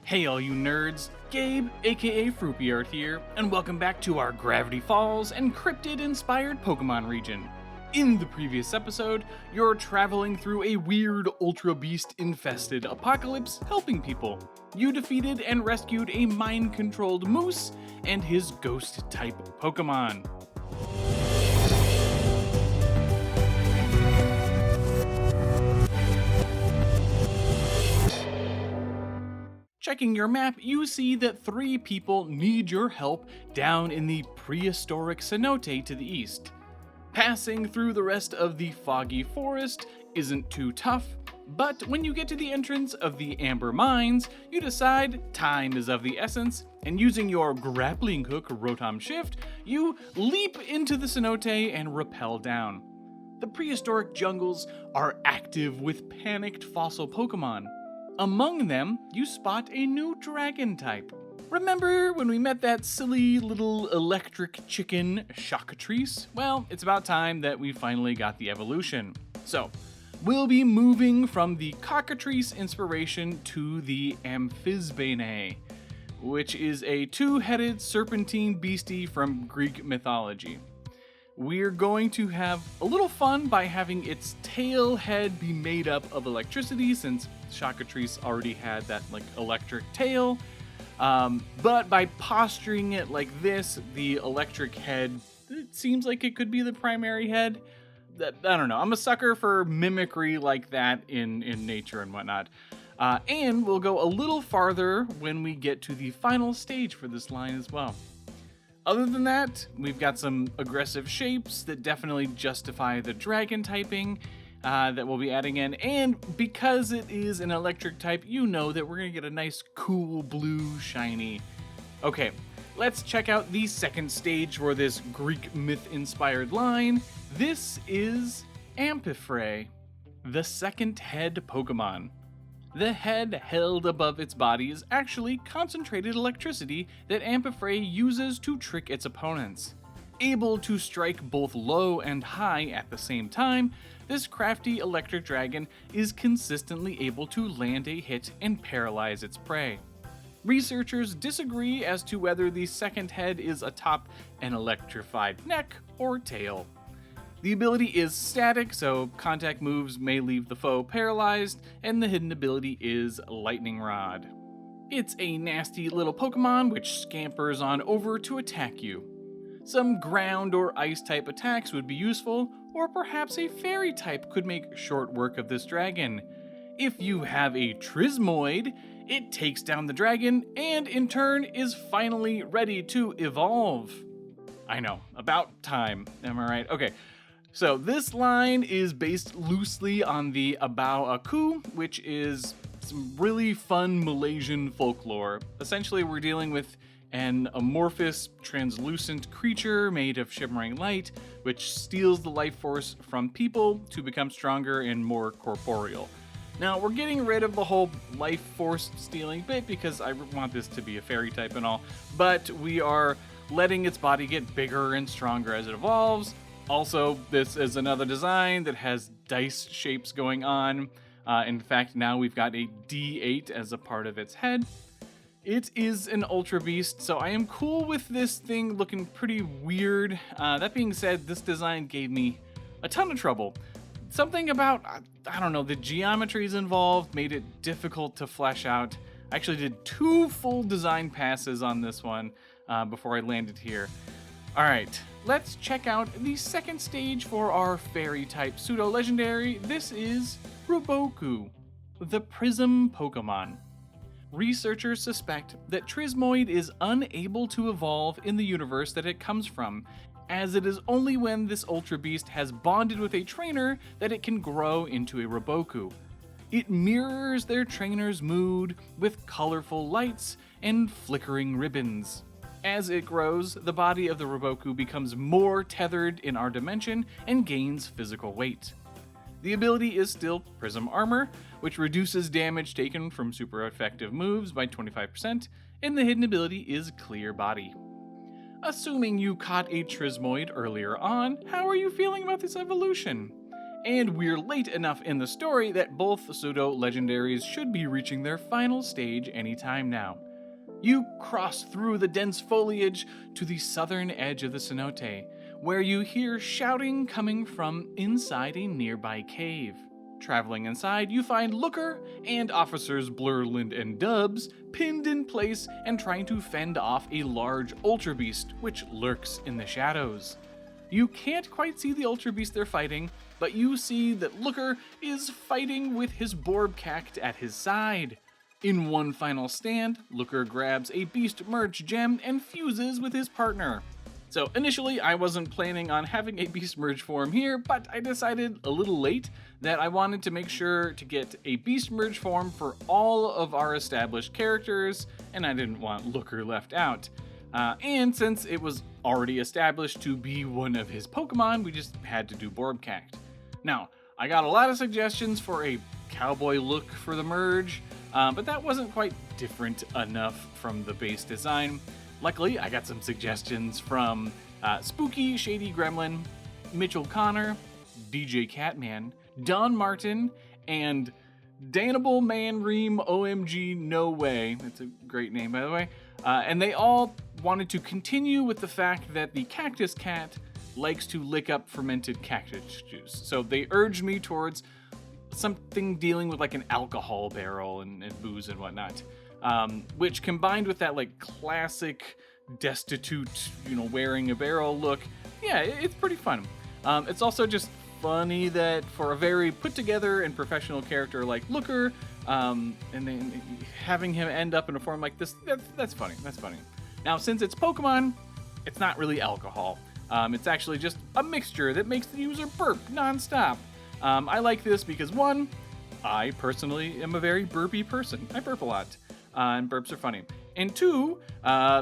Hey all you nerds, Gabe, aka Froopy Art here, and welcome back to our Gravity Falls and cryptid-inspired Pokemon region. In the previous episode, you're traveling through a weird Ultra Beast-infested apocalypse helping people. You defeated and rescued a mind-controlled moose and his ghost-type Pokemon. Checking your map, you see that 3 people need your help down in the prehistoric cenote to the east. Passing through the rest of the foggy forest isn't too tough, but when you get to the entrance of the Amber Mines, you decide time is of the essence, and using your grappling hook Rotom Shift, you leap into the cenote and rappel down. The prehistoric jungles are active with panicked fossil Pokemon. Among them, you spot a new dragon type. Remember when we met that silly little electric chicken, Cockatrice? Well, it's about time that we finally got the evolution. So, we'll be moving from the Cockatrice inspiration to the Amphisbaene, which is a 2-headed serpentine beastie from Greek mythology. We're going to have a little fun by having its tail head be made up of electricity, since Cockatrice already had that electric tail. But by posturing it like this, the electric head, it seems like it could be the primary head. I don't know. I'm a sucker for mimicry like that in nature and whatnot. And we'll go a little farther when we get to the final stage for this line as well. Other than that, we've got some aggressive shapes that definitely justify the dragon typing that we'll be adding in. And because it is an electric type, you know that we're going to get a nice cool blue shiny. Okay, let's check out the second stage for this Greek myth-inspired line. This is Amphiphrae, the second head Pokemon. The head held above its body is actually concentrated electricity that Amphiphrae uses to trick its opponents. Able to strike both low and high at the same time, this crafty electric dragon is consistently able to land a hit and paralyze its prey. Researchers disagree as to whether the second head is atop an electrified neck or tail. The ability is static, so contact moves may leave the foe paralyzed, and the hidden ability is Lightning Rod. It's a nasty little Pokemon which scampers on over to attack you. Some ground or ice type attacks would be useful, or perhaps a fairy type could make short work of this dragon. If you have a Trismoid, it takes down the dragon and in turn is finally ready to evolve. I know, about time, am I right? Okay. So this line is based loosely on the Abau Aku, which is some really fun Malaysian folklore. Essentially, we're dealing with an amorphous, translucent creature made of shimmering light, which steals the life force from people to become stronger and more corporeal. Now, we're getting rid of the whole life force stealing bit because I want this to be a fairy type and all, but we are letting its body get bigger and stronger as it evolves. Also, this is another design that has dice shapes going on. In fact, now we've got a D8 as a part of its head. It is an Ultra Beast, so I am cool with this thing looking pretty weird. That being said, this design gave me a ton of trouble. Something about, I don't know, the geometries involved made it difficult to flesh out. I actually did 2 full design passes on this one before I landed here. Alright, let's check out the second stage for our fairy-type pseudo-legendary. This is Ruboku, the Prism Pokemon. Researchers suspect that Trismoid is unable to evolve in the universe that it comes from, as it is only when this Ultra Beast has bonded with a trainer that it can grow into a Ruboku. It mirrors their trainer's mood with colorful lights and flickering ribbons. As it grows, the body of the Ruboku becomes more tethered in our dimension and gains physical weight. The ability is still Prism Armor, which reduces damage taken from super effective moves by 25%, and the hidden ability is Clear Body. Assuming you caught a Trismoid earlier on, how are you feeling about this evolution? and we're late enough in the story that both pseudo-legendaries should be reaching their final stage anytime now. You cross through the dense foliage to the southern edge of the cenote, where you hear shouting coming from inside a nearby cave. Traveling inside, you find Looker and officers Blurland and Dubs pinned in place and trying to fend off a large Ultra Beast which lurks in the shadows. You can't quite see the Ultra Beast they're fighting, but you see that Looker is fighting with his Borbcact at his side. In one final stand, Looker grabs a Beast Merge gem and fuses with his partner. So initially, I wasn't planning on having a Beast Merge form here, but I decided a little late that I wanted to make sure to get a Beast Merge form for all of our established characters, and I didn't want Looker left out. And since it was already established to be one of his Pokemon, we just had to do Borbcact. Now, I got a lot of suggestions for a cowboy look for the merge, but that wasn't quite different enough from the base design. Luckily, I got some suggestions from Spooky Shady Gremlin, Mitchell Connor, DJ Catman, Don Martin, and Danable Man Ream OMG No Way. That's a great name, by the way. And they all wanted to continue with the fact that the Cactus Cat likes to lick up fermented cactus juice. So they urged me towards something dealing with like an alcohol barrel and booze and whatnot. Which combined with that like classic destitute, wearing a barrel look, yeah, it's pretty fun. It's also just funny that for a very put together and professional character like Looker, and then having him end up in a form like this, that's funny. That's funny. Now, since it's Pokemon, it's not really alcohol. It's actually just a mixture that makes the user burp nonstop. I like this because one, I personally am a very burpy person. I burp a lot. And burps are funny. And two,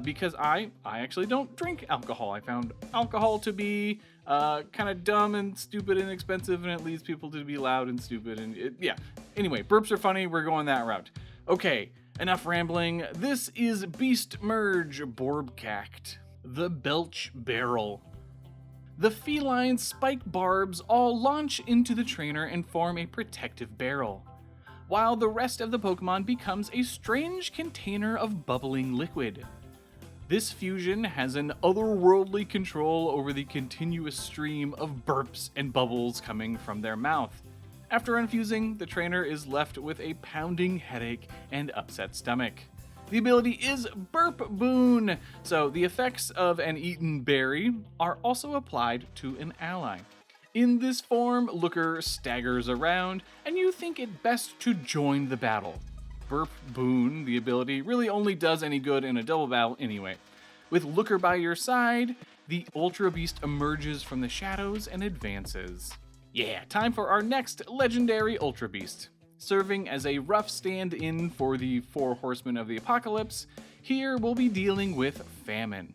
because I actually don't drink alcohol. I found alcohol to be kind of dumb and stupid and expensive, and it leads people to be loud and stupid. And yeah. Anyway, burps are funny. We're going that route. Okay, enough rambling. This is Beast Merge Borbcact, the Belch Barrel. The feline spike barbs all launch into the trainer and form a protective barrel, while the rest of the Pokemon becomes a strange container of bubbling liquid. This fusion has an otherworldly control over the continuous stream of burps and bubbles coming from their mouth. After unfusing, the trainer is left with a pounding headache and upset stomach. The ability is Burp Boon, so the effects of an eaten berry are also applied to an ally. In this form, Looker staggers around, and you think it best to join the battle. Burp Boon, the ability, really only does any good in a double battle anyway. With Looker by your side, the Ultra Beast emerges from the shadows and advances. Yeah, time for our next legendary Ultra Beast. Serving as a rough stand-in for the Four Horsemen of the Apocalypse, here we'll be dealing with famine.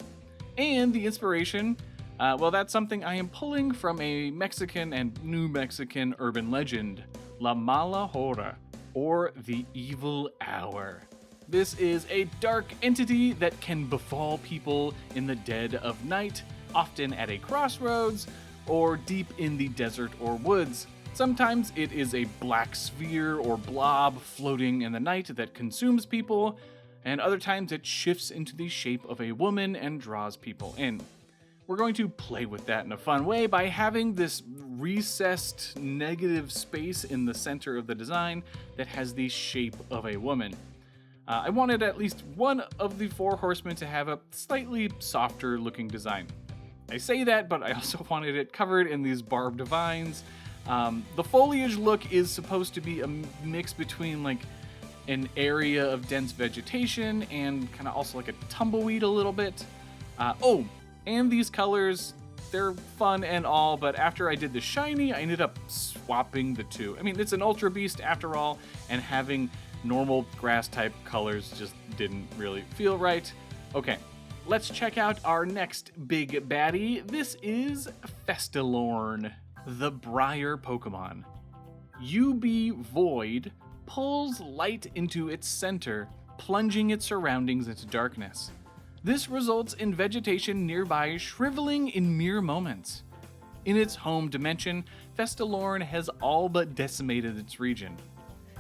And the inspiration, well, that's something I am pulling from a Mexican and New Mexican urban legend, La Mala Hora, or the Evil Hour. This is a dark entity that can befall people in the dead of night, often at a crossroads, or deep in the desert or woods. Sometimes it is a black sphere or blob floating in the night that consumes people, and other times it shifts into the shape of a woman and draws people in. We're going to play with that in a fun way by having this recessed negative space in the center of the design that has the shape of a woman. I wanted at least one of the Four Horsemen to have a slightly softer looking design. I say that, but I also wanted it covered in these barbed vines. The foliage look is supposed to be a mix between like an area of dense vegetation and kind of also like a tumbleweed a little bit. And these colors, they're fun and all, but after I did the shiny, I ended up swapping the two. I mean, it's an Ultra Beast after all, and having normal grass type colors just didn't really feel right. Okay, let's check out our next big baddie. This is Festilorn, the Briar Pokemon. UB Void pulls light into its center, plunging its surroundings into darkness. This results in vegetation nearby shriveling in mere moments. In its home dimension, Festalorn has all but decimated its region.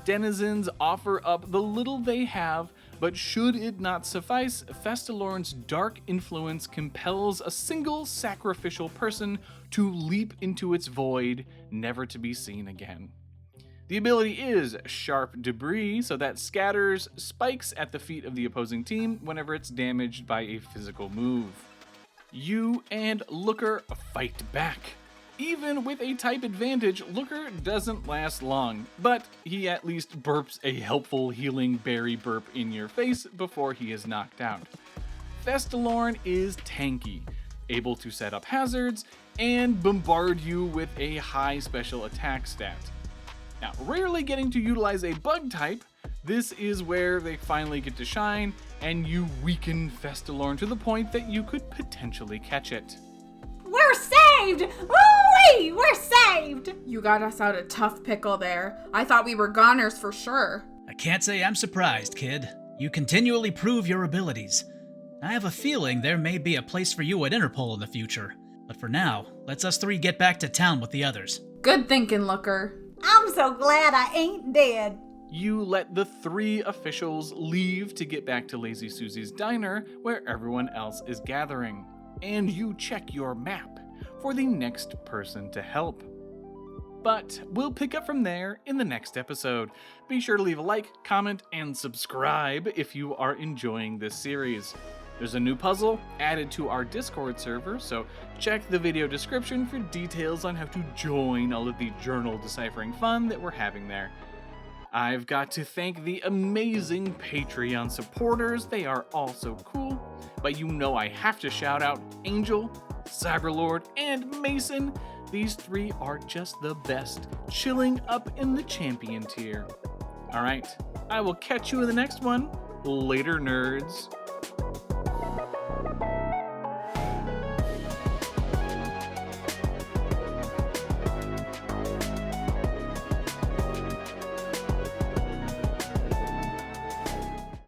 Denizens offer up the little they have, but should it not suffice, Festalorn's dark influence compels a single sacrificial person to leap into its void, never to be seen again. The ability is Sharp Debris, so that scatters spikes at the feet of the opposing team whenever it's damaged by a physical move. You and Looker fight back. Even with a type advantage, Looker doesn't last long, but he at least burps a helpful healing berry burp in your face before he is knocked out. Festalorn is tanky, able to set up hazards, and bombard you with a high special attack stat. Now, rarely getting to utilize a bug type, this is where they finally get to shine, and you weaken Festalorn to the point that you could potentially catch it. We're saved! Woo-wee! We're saved! You got us out a tough pickle there. I thought we were goners for sure. I can't say I'm surprised, kid. You continually prove your abilities. I have a feeling there may be a place for you at Interpol in the future. But for now, let's us three get back to town with the others. Good thinking, Looker. I'm so glad I ain't dead. You let the 3 officials leave to get back to Lazy Susie's diner, where everyone else is gathering. And you check your map for the next person to help. But we'll pick up from there in the next episode. Be sure to leave a like, comment, and subscribe if you are enjoying this series. There's a new puzzle added to our Discord server, so check the video description for details on how to join all of the journal deciphering fun that we're having there. I've got to thank the amazing Patreon supporters, they are all so cool, but you know I have to shout out Angel, Cyberlord, and Mason. These 3 are just the best, chilling up in the champion tier. Alright, I will catch you in the next one. Later, nerds.